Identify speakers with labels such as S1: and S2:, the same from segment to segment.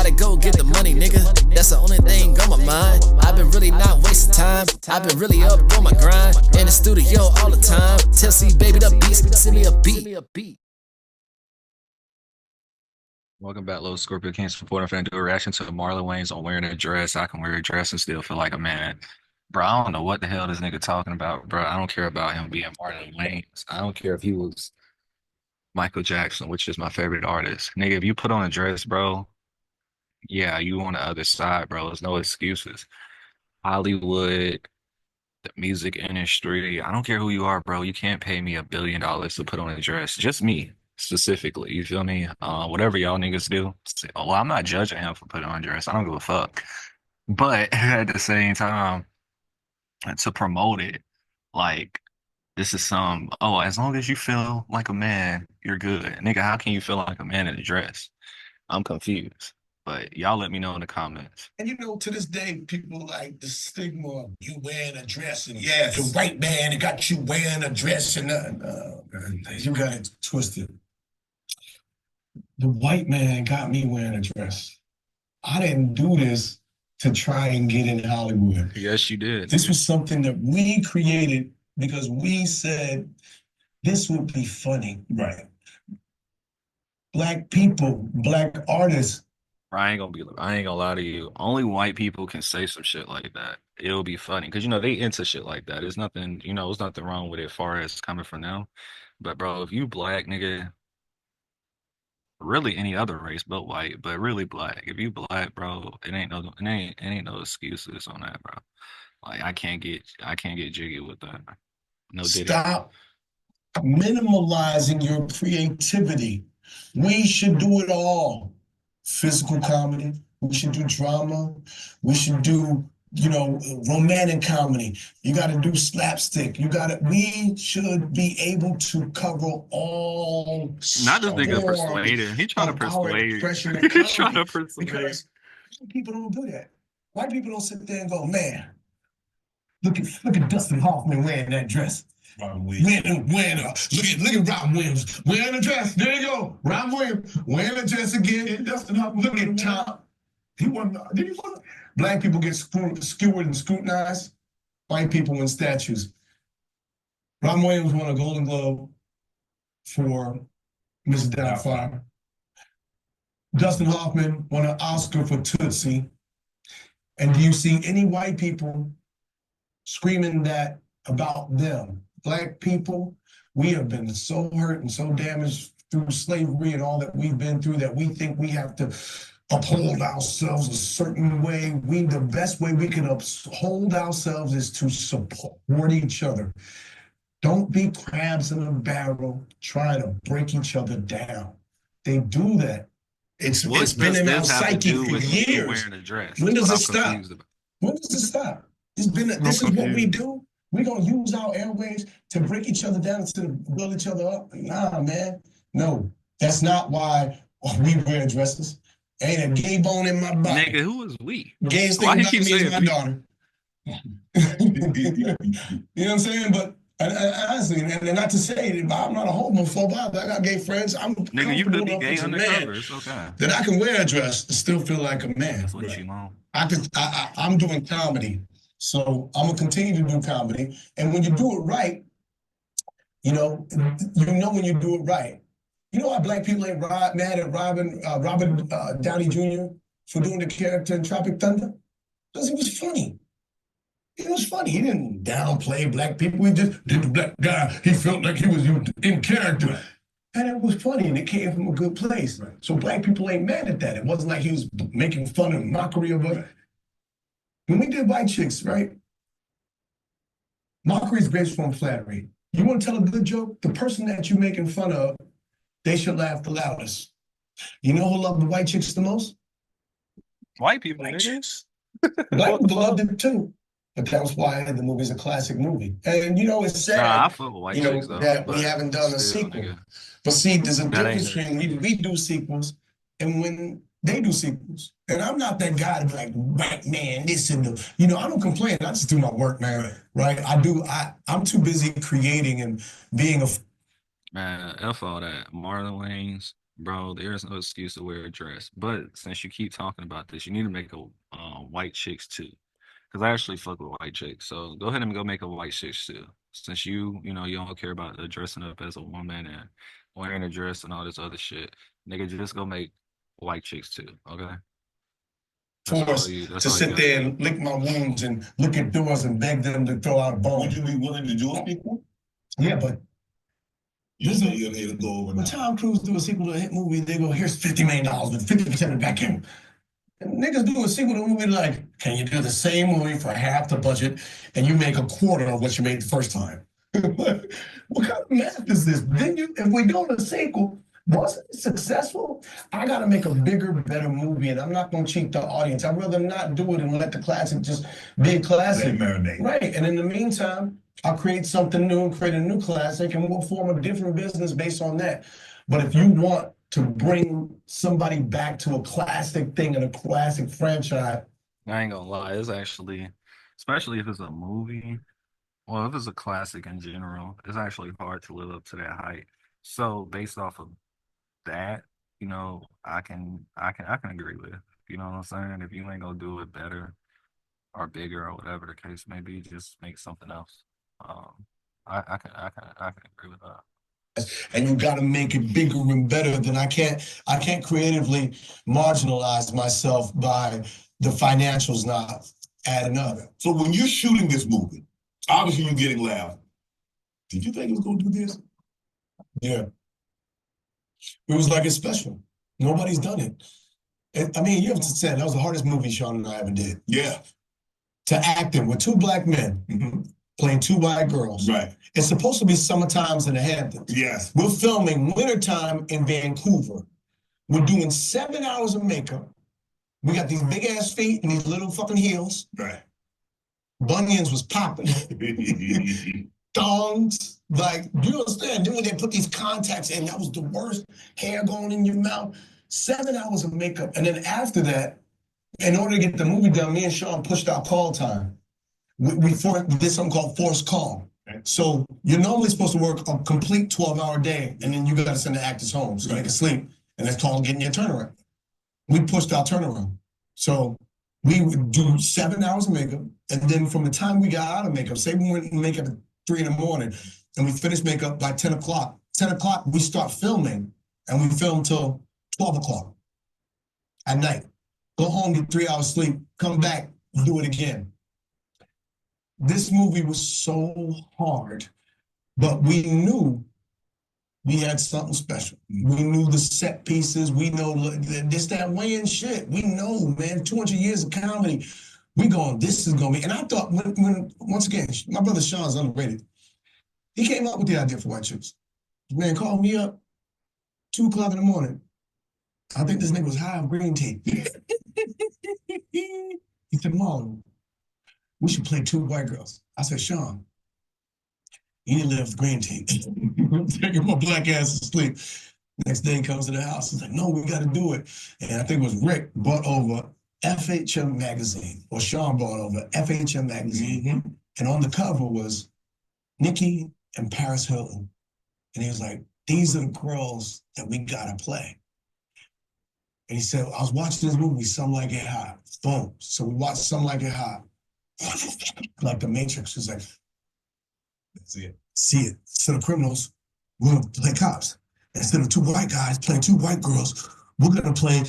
S1: gotta go get the money, nigga. That's the only thing on my mind. I've been really not wasting time. I've been really up on my grind. In the studio all the time. Tell C baby the beats, send me a beat.
S2: Welcome back, Lil Scorpio King Support. I'm finna do a reaction to Marlon Wayans on wearing a dress. I can wear a dress and still feel like a man. Bro, I don't know what the hell this nigga talking about, bro. I don't care about him being Marlon Wayans. I don't care if he was Michael Jackson, which is my favorite artist. Nigga, if you put on a dress, bro, yeah, you on the other side, bro. There's no excuses. Hollywood, the music industry, I don't care who you are, bro. You can't pay me $1 billion to put on a dress. Just me specifically. You feel me? Whatever y'all niggas do. Well, I'm not judging him for putting on a dress. I don't give a fuck. But at the same time, to promote it, like this is as long as you feel like a man, you're good. Nigga, how can you feel like a man in a dress? I'm confused. But y'all let me know in the comments.
S3: And to this day, people like the stigma of you wearing a dress and the white man that got you wearing a dress and you got it twisted. The white man got me wearing a dress. I didn't do this to try and get in Hollywood.
S2: Yes, you did.
S3: This was something that we created because we said this would be funny. Right. Black people, black artists.
S2: I ain't gonna lie to you. Only white people can say some shit like that. It'll be funny because they into shit like that. It's nothing, there's nothing wrong with it as far as coming from them. But bro, if you black, nigga, really any other race but white, but really black. If you black, bro, it ain't no excuses on that, bro. Like I can't get jiggy with that. No diddy.
S3: Stop minimalizing your creativity. We should do it all. Physical comedy. We should do drama. We should do, romantic comedy. You got to do slapstick. We should be able to cover all.
S2: Not this nigga persuading. He trying to persuade. He trying to persuade.
S3: Because people don't do that. White people don't sit there and go, man, look at Dustin Hoffman wearing that dress. Look at Robin Williams wearing a dress. There you go. Robin Williams wearing a dress again. Dustin Hoffman. Look at Tom. He won. Did he win? Black people get skewered and scrutinized. White people win statues. Robin Williams won a Golden Globe for Mrs. Doubtfire. Dustin Hoffman won an Oscar for Tootsie. And do you see any white people screaming that about them? Black people, we have been so hurt and so damaged through slavery and all that we've been through that we think we have to uphold ourselves a certain way. The best way we can uphold ourselves is to support each other. Don't be crabs in a barrel trying to break each other down. They do that. It's been in our psyche for years. When does it stop? When does it stop? This is what we do. We're going to use our airwaves to break each other down instead of build each other up. Nah, man. No, that's not why we wear dresses. Ain't a gay bone in my body.
S2: Nigga, who is we?
S3: Gayest thing about me is my daughter. You know what I'm saying? But honestly, and not to say that I'm not a homophobe, I got gay friends.
S2: Nigga, you could be gay undercover. It's okay.
S3: That I can wear a dress and still feel like a man.
S2: That's what you want.
S3: I'm doing comedy. So I'm gonna continue to do comedy, and when you do it right, when you do it right. You know why black people ain't mad at Robert Downey Jr. for doing the character in Tropic Thunder? Because it was funny. It was funny. He didn't downplay black people. He just did the black guy. He felt like he was in character, and it was funny, and it came from a good place. Right. So black people ain't mad at that. It wasn't like he was making fun and mockery of it. When we did White Chicks, right? Mockery is based on flattery. You want to tell a good joke? The person that you're making fun of, they should laugh the loudest. You know who loved the White Chicks the most?
S2: White people.
S3: White Chicks. Black people loved it too. But that's why the movie's a classic movie. And it's sad
S2: I fuck with White Chicks, though,
S3: that we haven't done a sequel. Nigga. But see, there's a difference between we do sequels and when they do sequels. And I'm not that guy to be like, white man, this and the, I don't complain. I just do my work, man. Right? I'm too busy creating and being a.
S2: Man, F all that. Marlon Wayans, Bro, there's no excuse to wear a dress. But since you keep talking about this, you need to make a white chicks too. Because I actually fuck with white chicks. So go ahead and go make a white chicks too. Since you don't care about dressing up as a woman and wearing a dress and all this other shit, nigga, just go make white chicks too. Okay,
S3: Force
S2: that's
S3: to
S2: all you
S3: sit
S2: gotta
S3: there
S2: do.
S3: and lick my wounds and look at doors and beg them to throw out a bone.
S4: Would you be willing to do a sequel?
S3: Yeah, but
S4: You say you're here to go over
S3: when
S4: now.
S3: Tom Cruise do a sequel to a hit movie, they go, here's $50 million with 50% of back in. And niggas do a sequel to a movie like, can you do the same movie for half the budget and you make a quarter of what you made the first time? What kind of math is this? Then if we do a sequel, wasn't it successful? I gotta make a bigger, better movie, and I'm not gonna cheat the audience. I'd rather not do it and let the classic just be a classic.
S4: Let it marinate.
S3: Right. And in the meantime, I'll create something new and create a new classic, and we'll form a different business based on that. But if you want to bring somebody back to a classic thing and a classic franchise,
S2: I ain't gonna lie, it's actually, especially if it's a movie, well, if it's a classic in general, it's actually hard to live up to that height. So based off of that, I can agree with. You know what I'm saying? If you ain't gonna do it better or bigger or whatever the case may be, just make something else. Um, I can agree with that.
S3: and you got to make it bigger and better, then I can't creatively marginalize myself by the financials not adding up.
S4: So when you're shooting this movie, obviously you're getting loud. Did you think it was gonna do this?
S3: Yeah. It was like it's special. Nobody's done it. I mean, you have to say that was the hardest movie Sean and I ever did.
S4: Yeah.
S3: To act in with two black men playing two white girls.
S4: Right.
S3: It's supposed to be summertimes in the Hamptons.
S4: Yes.
S3: We're filming wintertime in Vancouver. We're doing 7 hours of makeup. We got these big ass feet and these little fucking heels.
S4: Right.
S3: Bunions was popping. Thongs. Like, you understand? Then when they put these contacts in, that was the worst. Hair going in your mouth. 7 hours of makeup. And then after that, in order to get the movie done, me and Sean pushed our call time. We did something called forced call. So you're normally supposed to work a complete 12-hour day, and then you got to send the actors home so they can sleep. And that's called getting your turnaround. We pushed our turnaround. So we would do 7 hours of makeup, and then from the time we got out of makeup, say we went in makeup at 3 in the morning, and we finished makeup by 10 o'clock. 10 o'clock, we start filming, and we film till 12 o'clock at night. Go home, get 3 hours sleep, come back, do it again. This movie was so hard, but we knew we had something special. We knew the set pieces. We know this, that Wayans shit. We know, man, 200 years of comedy. We going, this is going to be. And I thought, when once again, my brother Sean's underrated. He came up with the idea for White Chicks. Man called me up 2 o'clock in the morning. I think this nigga was high on green tea. He said, Marlon, we should play 2 white girls. I said, Sean, you need to live with green tea. Taking my black ass to sleep. Next day he comes to the house. He's like, no, we got to do it. And I think it was Rick brought over FHM magazine, or Sean brought over FHM magazine. And on the cover was Nikki and Paris Hilton. And he was like, these are the girls that we got to play. And he said, I was watching this movie, Some Like It Hot. Boom. So we watched Some Like It Hot. Like the Matrix was like, see it. Instead of criminals, we're going to play cops. Instead of 2 white guys playing 2 white girls, we're going to play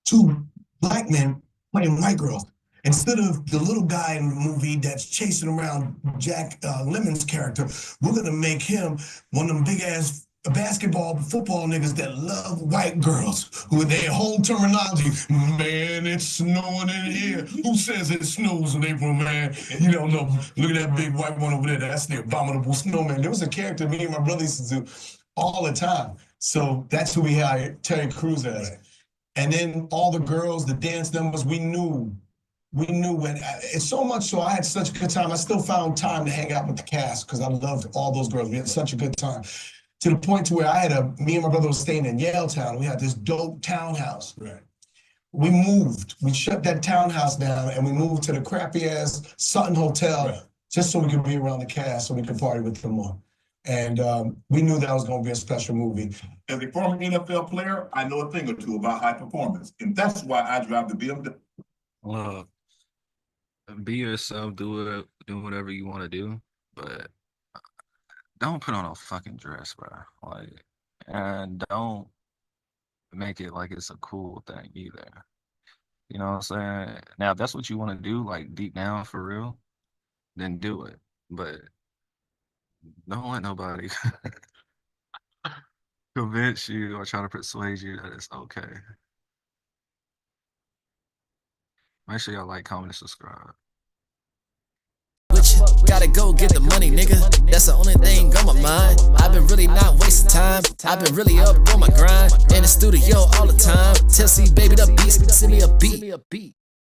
S3: two black men playing white girls. Instead of the little guy in the movie that's chasing around Jack Lemon's character, we're going to make him one of them big-ass basketball, football niggas that love white girls with their whole terminology. Man, it's snowing in here. Who says it snows in April, man? You don't know. Look at that big white one over there. That's the abominable snowman. There was a character me and my brother used to do all the time. So that's who we hired Terry Crews as. Right. And then all the girls, the dance numbers, we knew when, it's so much so I had such a good time. I still found time to hang out with the cast because I loved all those girls. We had such a good time. To the point to where me and my brother was staying in Yaletown. We had this dope townhouse. Right. We moved. We shut that townhouse down and we moved to the crappy ass Sutton Hotel just so we could be around the cast, so we could party with them more. And we knew that was going to be a special movie.
S4: As a former NFL player, I know a thing or two about high performance, and that's why I drive the BMW.
S2: Look, be yourself, do whatever you want to do, but don't put on a fucking dress, bro. Like, and don't make it like it's a cool thing either. You know what I'm saying? Now, if that's what you want to do, like deep down for real, then do it. But don't let nobody convince you or try to persuade you that it's okay. Make sure y'all like, comment, and subscribe.
S1: Gotta go get the money, nigga. That's the only thing on my mind. I've been really not wasting time. I've been really up on my grind. In the studio all the time. Tell C baby the beats, send me a beat.